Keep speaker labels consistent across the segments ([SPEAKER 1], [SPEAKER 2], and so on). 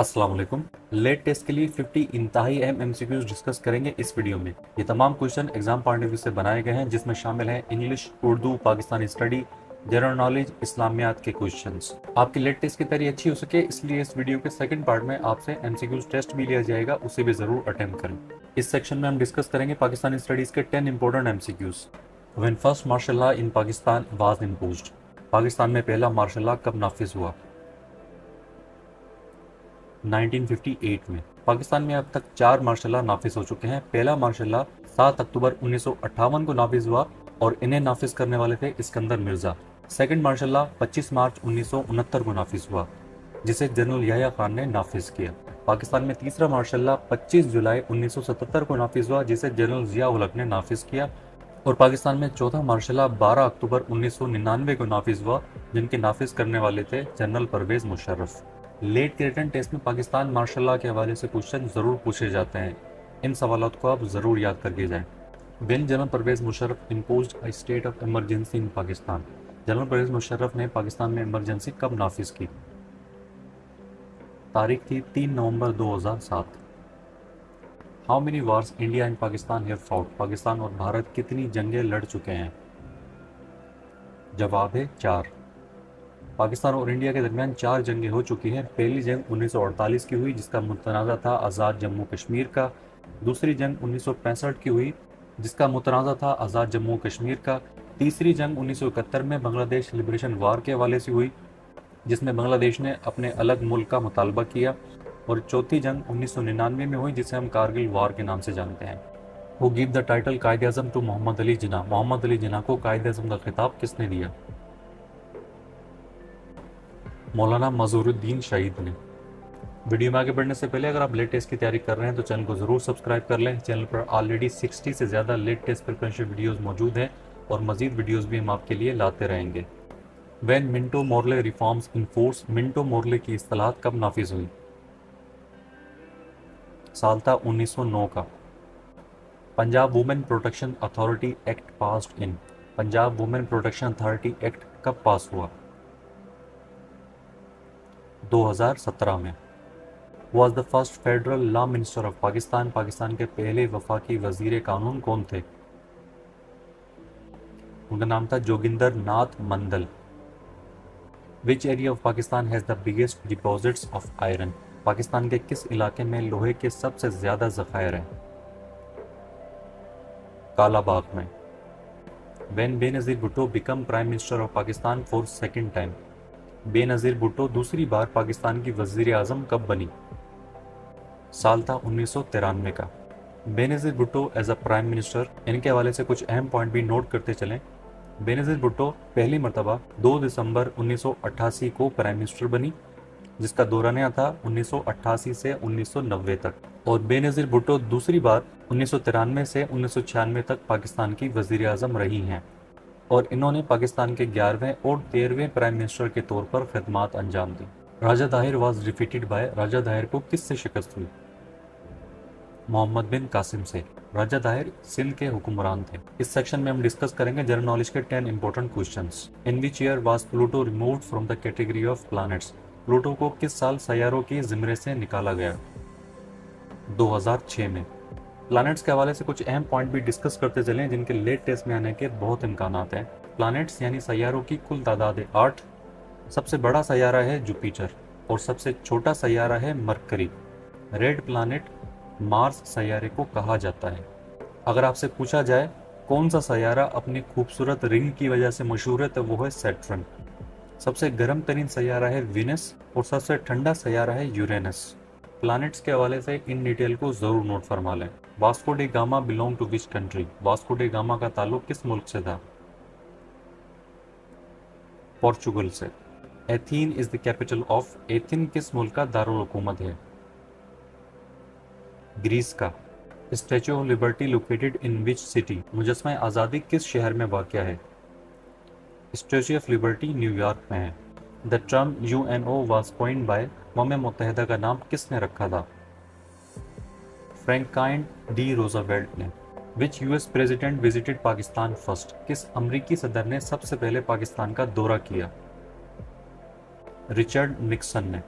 [SPEAKER 1] अस्सलाम वालेकुम। Late test के लिए 50 इंतहाई अहम एमसीक्यूज डिस्कस करेंगे इस वीडियो में। ये तमाम question exam point of view से बनाए गए हैं, जिसमें शामिल हैं English, Urdu, Pakistani study, general knowledge, Islamiyat के क्वेश्चंस। आपकी लेट टेस्ट की तैयारी अच्छी हो सके, इसलिए इस वीडियो के सेकंड पार्ट में आपसे एमसीक्यूज टेस्ट भी लिया जाएगा, उसे भी जरूर अटेम्प्ट करें। इस सेक्शन में हम डिस्कस करेंगे पाकिस्तानी स्टडीज के 10 important MCQs. When first martial law in Pakistan was imposed. Pakistan में पहला मार्शल लॉ कब नाफिज हुआ? 1958 में। पाकिस्तान में अब तक 4 मार्शल लॉ नाफिज हो चुके हैं। पहला मार्शल लॉ 7 अक्टूबर 1958 को नाफिज हुआ और इन्हें नाफिज करने वाले थे Iskander Mirza. Second martial law 25 मार्च 1969 को नाफिज हुआ, जिसे जनरल याह्या खान ने नाफिज किया। पाकिस्तान में तीसरा मार्शल लॉ 25 जुलाई 1977 को नाफिज हुआ, जिसे जनरल जिया उल हक ने नाफिज किया। और पाकिस्तान में चौथा मार्शल लॉ 12 अक्टूबर 1999 को नाफिज हुआ, जिनके नाफिज करने वाले थे जनरल परवेज मुशर्रफ। लेट के रिटन टेस्ट में पाकिस्तान मार्शल लॉ के हवाले से क्वेश्चन जरूर पूछे जाते हैं। इन सवालों को आप जरूर याद करके जाएं। When general Pervez Musharraf imposed a state of emergency in Pakistan. General Pervez Musharraf ने पाकिस्तान में इमरजेंसी कब नाफिज की? तारीख थी 3 नवंबर 2007। How many wars India and Pakistan have fought. Pakistan और भारत कितनी जंगें लड़ चुके हैं? जवाब है 4। पाकिस्तान और इंडिया के दरमियान 4 जंगें हो चुकी हैं। पहली जंग 1948 की हुई, जिसका मुतनाज़ा था आज़ाद जम्मू कश्मीर का। दूसरी जंग 1965 की हुई, जिसका मुतनाज़ा था आज़ाद जम्मू कश्मीर का। तीसरी जंग 1971 में बांग्लादेश लिबरेशन वार के हवाले से हुई, जिसमें बांग्लादेश ने अपने अलग मुल्क का मुतालबा किया। और चौथी जंग 1999 में हुई, जिसे हम कारगिल वार के नाम से जानते हैं। Who give the title Quaid Azam to Mohammad Ali Jinnah. Mohammad Ali Jinnah को कायद आज़म का खिताब किसने दिया? मौलाना मजहरुद्दीन शहीद ने। वीडियो में आगे बढ़ने से पहले अगर आप लेट टेस्ट की तैयारी कर रहे हैं तो चैनल को जरूर सब्सक्राइब कर लें। चैनल पर ऑलरेडी 60 से ज़्यादा लेट टेस्ट प्रिपरेशन वीडियोस मौजूद हैं और मजीद वीडियोस भी हम आपके लिए लाते रहेंगे। When Minto Morley reforms in force. Minto Morley की इस्तेलाहत कब नाफिज हुई? साल था 1909 का। Punjab women protection authority act passed in. Punjab women protection authority act कब पास हुआ? 2017 में। Was the first federal law minister of Pakistan. Pakistan के पहले वफाकी वजीर कानून कौन थे? उनका नाम था Jogendra Nath Mandal. Which area of Pakistan has the biggest deposits of iron. Pakistan के किस इलाके में लोहे के सबसे ज्यादा जखायर हैं? कालाबाग में। When Benazir Bhutto become prime minister of Pakistan for second time. Benazir Bhutto दूसरी बार पाकिस्तान की वजीर आजम कब बनी? साल था 1993 का। Benazir Bhutto as a prime minister, इनके हवाले से कुछ अहम पॉइंट भी नोट करते चलें। बेनजीर भुट्टो पहली मरतबा 2 दिसंबर 1988 को प्राइम मिनिस्टर बनी, जिसका दौरानिया था 1988 से 1990 तक। और बेनजीर भुट्टो दूसरी बार 1993 से 1996 तक पाकिस्तान की वजीर आजम रही हैं और इन्होंने पाकिस्तान के 11वें और 13वें प्राइम मिनिस्टर के तौर पर खिदमात अंजाम दी। राजा दाहिर वाज डिफीटेड बाय। राजा दाहिर को किससे शिकस्त हुई? मोहम्मद बिन कासिम से। राजा दाहिर सिंध के हुक्मरान थे। इस सेक्शन में हम डिस्कस करेंगे जनरल नॉलेज के 10 important questions. In which year was Pluto removed from the category of planets. Pluto को किस साल सैयारों के जिम्मे से निकाला गया? 2006 में। प्लैनेट्स के हवाले से कुछ अहम पॉइंट भी डिस्कस करते चलें, जिनके लेट टेस्ट में आने के बहुत इम्कानात हैं। प्लैनेट्स यानी सैयारों की कुल तादाद है 8। सबसे बड़ा सैयारा है जुपिटर और सबसे छोटा सैयारा है मरकरी। रेड प्लैनेट मार्स सैयारे को कहा जाता है। अगर आपसे पूछा जाए कौन सा सैयारा अपनी खूबसूरत रिंग की वजह से मशहूर है, तो वो है सैटर्न। सबसे गर्म तरीन सैयारा है विनस और सबसे ठंडा सैयारा है यूरेनस। प्लैनेट्स के हवाले से इन डिटेल को जरूर नोट फरमा लें। Vasco da Gama belong to which country. Vasco da Gama का ताल्लुक किस मुल्क से था? पोर्चुगल से। Athens is the capital of. Athens किस मुल्क का दारुल हुकूमत है? ग्रीस का। Statue of liberty located in which city. मुजस्मा आज़ादी किस शहर में वाक़या है? स्टैच्यू ऑफ लिबर्टी न्यूयॉर्क में है। The term UNO was coined by. अक़वाम मुत्तहिदा का नाम किसने रखा था? फ्रैंकलिन डी रूज़वेल्ट ने। Which US president visited Pakistan first. किस अमरीकी सदर ने सबसे पहले पाकिस्तान का दौरा किया? रिचर्ड निक्सन ने।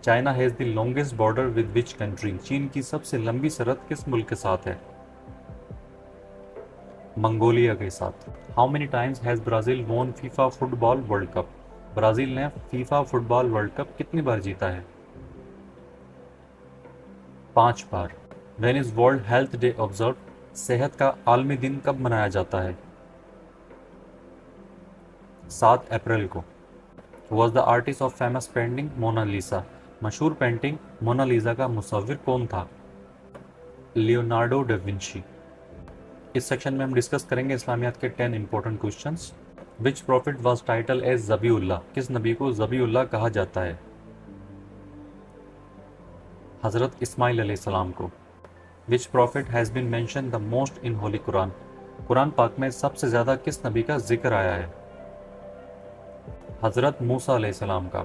[SPEAKER 1] China has the longest border with which country? चीन की सबसे लंबी सरहद किस मुल्क के साथ है? मंगोलिया के साथ। How many times has Brazil won FIFA football world cup? Brazil ने फीफा फुटबॉल वर्ल्ड कप कितनी बार जीता है? 5 बार। When is world health day observe? सेहत का आलमी दिन कब मनाया जाता है? 7 अप्रैल को। Was the artist of famous painting Mona Lisa? मशहूर पेंटिंग मोनालिसा का मुसव्विर कौन था? Leonardo da Vinci. इस सेक्शन में हम डिस्कस करेंगे इस्लामियात के 10 important questions. Which prophet was title as Zabihullah? किस नबी को ज़बीउल्लाह कहा जाता है? हज़रत इस्माइल अलैहिस्सलाम को। Which prophet has been mention the most in holy Quran? Quran पाक में सबसे ज़्यादा किस नबी का जिक्र आया है? हज़रत मूसा अलैहिस्सलाम का।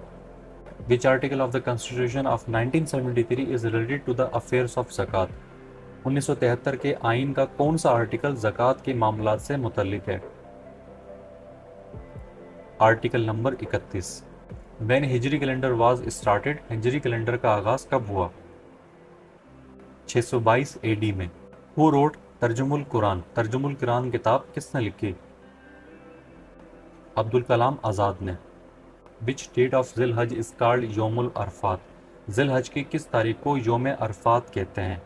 [SPEAKER 1] Which article of the constitution of 1973 is related to the affairs of zakat? 1973 के आइन का कौन सा आर्टिकल ज़कात के मामलात से मुतल्लिक है? Article number 31। When Hijri calendar was started? Hijri calendar का आगाज कब हुआ? 622 एडी में। Who wrote Tarjumul Quran? तर्जुमुल कुरान किताब किसने लिखी? अब्दुल कलाम आज़ाद ने। विच डेट ऑफ जिल हज इज कॉल्ड योमुल अरफात? जिल हज की किस तारीख को योम अरफात कहते हैं?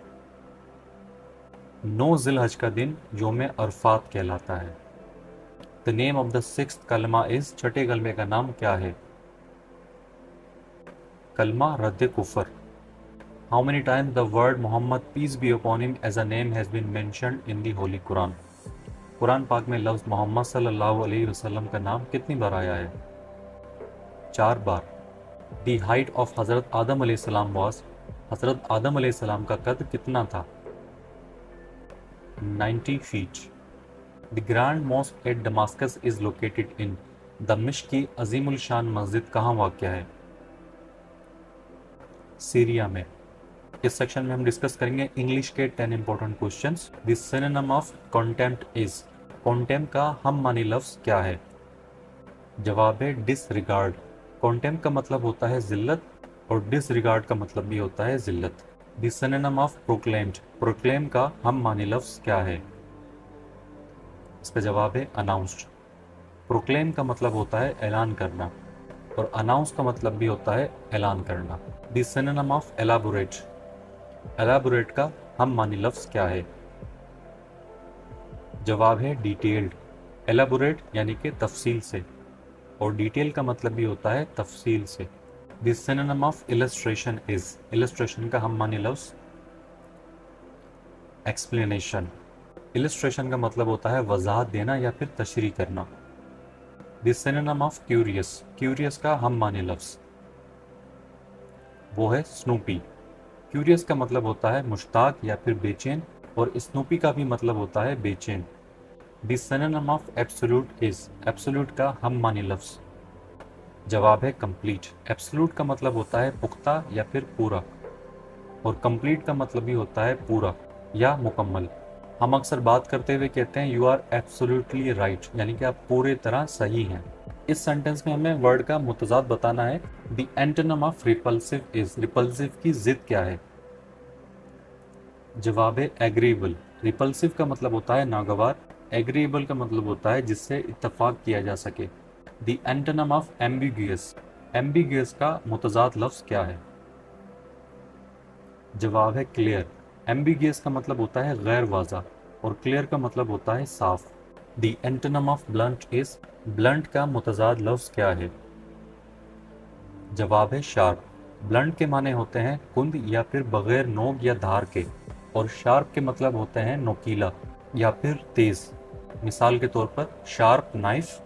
[SPEAKER 1] 9 जिल हज का दिन योम अरफात कहलाता है। The name of the sixth kalma is? छठे कलमे का नाम क्या है? कलमा रद्द कुफर। How many times the word Muhammad peace be upon him as a name has been mentioned in the holy Quran? Quran पाक में लफ्ज़ मोहम्मद सल्लल्लाहु अलैहि वसल्लम का नाम कितनी बार आया है? 4 बार। दी हाइट ऑफ हज़रत आदम अलैहिस्सलाम वाज? हज़रत आदम अलैहिस्सलाम का कद कितना था? 90 feet. The grand mosque at Damascus is located in? दमिश्क की अजीमुल शान मस्जिद कहाँ वाक़या है? सीरिया में। इस सेक्शन में हम डिस्कस करेंगे इंग्लिश के 10 important questions. The synonym of contempt is? Contempt का हम मानी लफ्ज़ क्या है? जवाब है डिसरिगार्ड। कॉन्टेम्प्ट का मतलब होता है जिल्लत और डिसरिगार्ड का मतलब भी होता है जिल्लत। The synonym of proclaimed? Proclaim का हम मानी लफ्ज़ क्या है? इसका जवाब है अनाउंस्ड। प्रोक्लेम का मतलब होता है ऐलान करना और अनाउंस का मतलब भी होता है ऐलान करना। The synonym of elaborate? Elaborate का हम मानी लफ्ज़ क्या है? जवाब है डिटेल्ड। एलाबोरेट यानी कि तफसील से और डिटेल का मतलब भी होता है तफसील से। The synonym of illustration is? Illustration का हम मानी लफ्ज़ एक्सप्लेनेशन। इलस्ट्रेशन का मतलब होता है वजाहत देना या फिर तशरीह करना। The synonym of curious? Curious का हम माने लफ्ज़ वो है स्नूपी। क्यूरियस का मतलब होता है मुश्ताक या फिर बेचैन और स्नूपी का भी मतलब होता है बेचैन। The synonym of absolute is? Absolute का हम माने लफ्ज़ जवाब है कंप्लीट। एब्सोल्यूट का मतलब होता है पुख्ता या फिर पूरा और कंप्लीट का मतलब भी होता है पूरा या मुकम्मल। हम अक्सर बात करते हुए कहते हैं यू आर एब्सोल्युटली राइट, यानी कि आप पूरे तरह सही हैं। इस सेंटेंस में हमें वर्ड का मुतजाद बताना है। The antonym of repulsive is? Repulsive की जिद क्या है? जवाब है एग्रीएबल। रिपल्सिव का मतलब होता है नागवार, एग्रीएबल का मतलब होता है जिससे इत्तफाक किया जा सके। The antonym of ambiguous? Ambiguous का मुतजाद लफ्ज़ क्या है? जवाब है क्लियर। एम्बिगुअस का मतलब होता है गैर वाज़ा और क्लियर का मतलब होता है साफ। The antonym of blunt is? Blunt का मुतजाद लफ्ज़ क्या है? जवाब है शार्प। ब्लंट के माने होते हैं कुंद या फिर बगैर नोक या धार के और शार्प के मतलब होते हैं नोकीला या फिर तेज। मिसाल के तौर पर sharp knife.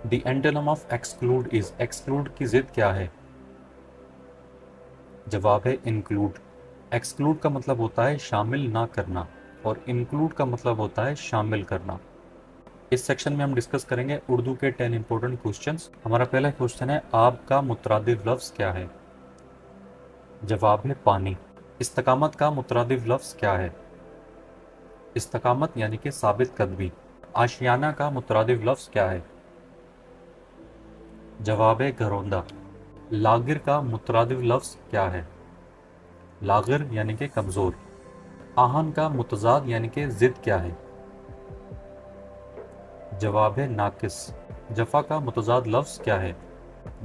[SPEAKER 1] The antonym of exclude is? Exclude की जिद क्या है? जवाब है इंक्लूड। एक्सक्लूड का मतलब होता है शामिल ना करना और इंक्लूड का मतलब होता है शामिल करना। इस सेक्शन में हम डिस्कस करेंगे उर्दू के 10 इंपॉर्टेंट क्वेश्चंस। हमारा पहला क्वेश्चन है आब का मुतरादिफ लफ्ज़ क्या है? जवाब है पानी। इस्तकामत का मुतरादिफ लफ्ज़ क्या है? इस्तकामत यानी कि साबित कदमी। आशियाना का मुतरादिफ लफ्ज़ क्या है? जवाब है घरौंदा। लागिर का मुतरादिफ लफ्ज़ क्या है? लागिर यानी कि कमज़ोर। आहन का मुतज़ाद यानी कि ज़िद क्या है? जवाब है नाकिस। जफ़ा का मुतज़ाद लफ्ज़ क्या है?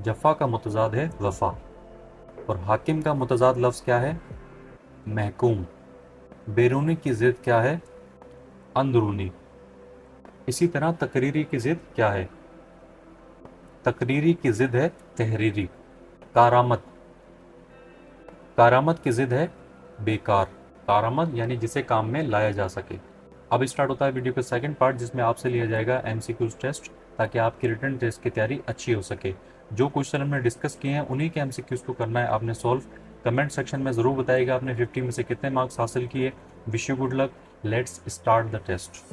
[SPEAKER 1] जफ़ा का मुतज़ाद है वफ़ा। और हाकिम का मुतज़ाद लफ्ज़ क्या है? महकूम। बैरूनी की ज़िद क्या है? अंदरूनी। इसी तरह तकरीरी की ज़िद क्या है? तकरीरी की ज़िद है तहरीरी। कारामत। कारामत की ज़िद है बेकार। कारामत यानी जिसे काम में लाया जा सके। अब स्टार्ट होता है वीडियो का सेकंड पार्ट, जिसमें आपसे लिया जाएगा एमसीक्यूज टेस्ट, ताकि आपकी रिटर्न टेस्ट की तैयारी अच्छी हो सके। जो क्वेश्चन हमने डिस्कस किए हैं उन्हीं के एमसीक्यूज को करना है आपने सॉल्व। कमेंट सेक्शन में ज़रूर बताइएगा आपने 50 में से कितने मार्क्स हासिल किए। Wish you good luck. Let's start the test.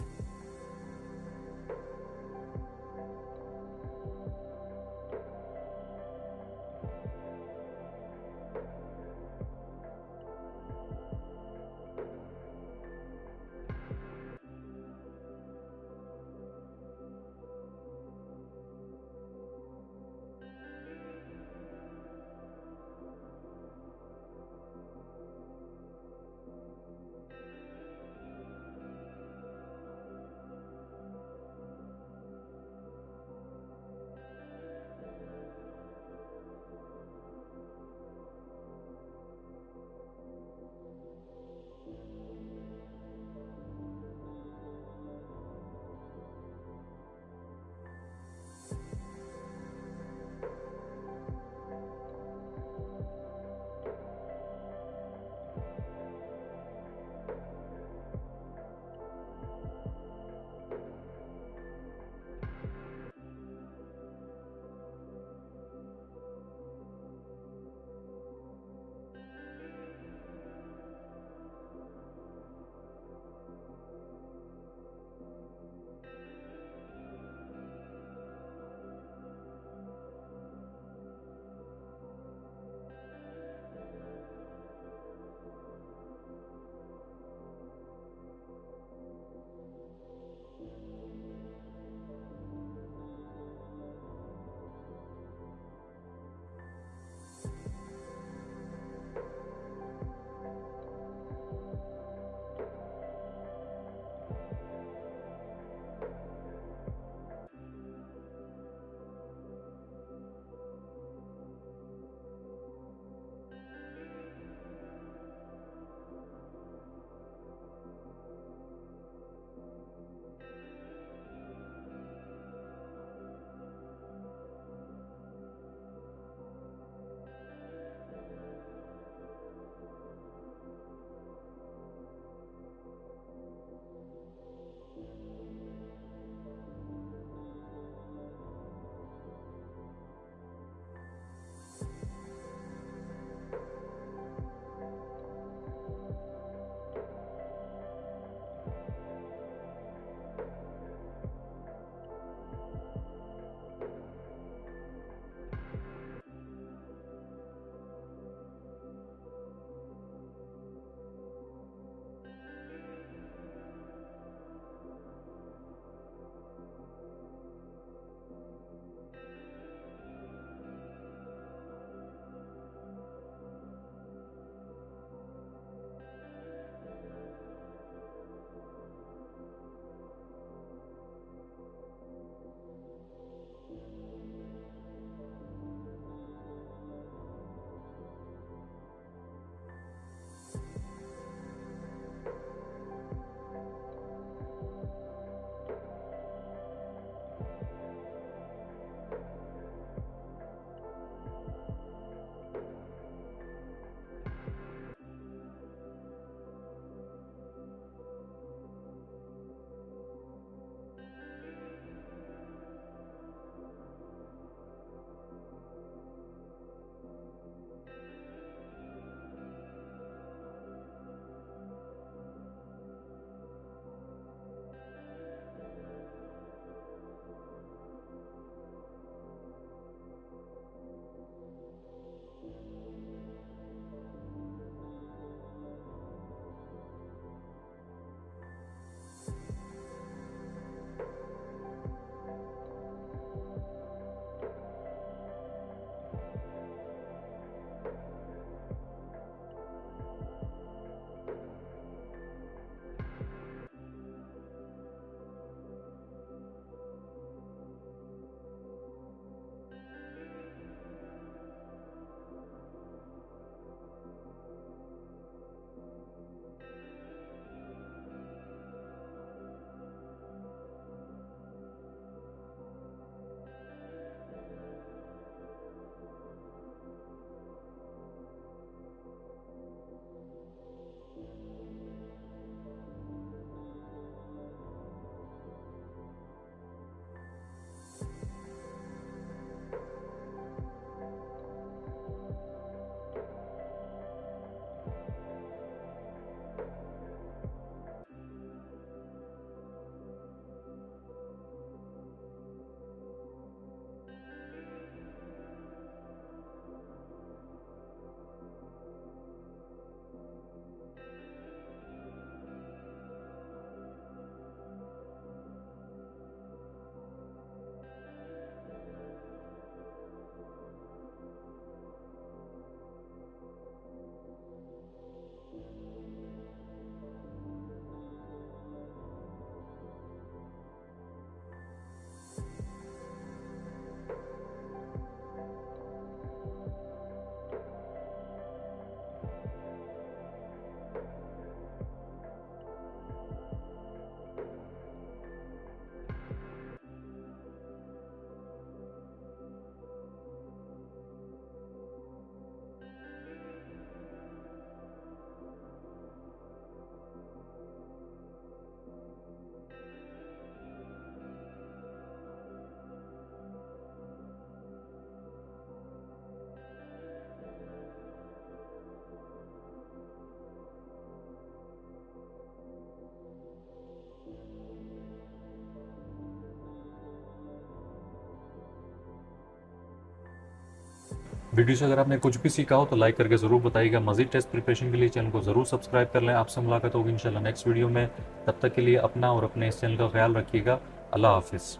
[SPEAKER 1] Video से अगर आपने कुछ भी सीखा हो तो लाइक करके ज़रूर बताइएगा। मज़ीद टेस्ट प्रिपरेशन के लिए चैनल को ज़रूर सब्सक्राइब कर लें। आपसे मुलाकात होगी इंशाल्लाह नेक्स्ट वीडियो में। तब तक के लिए अपना और अपने इस चैनल का ख्याल रखिएगा। अल्लाह हाफिज़।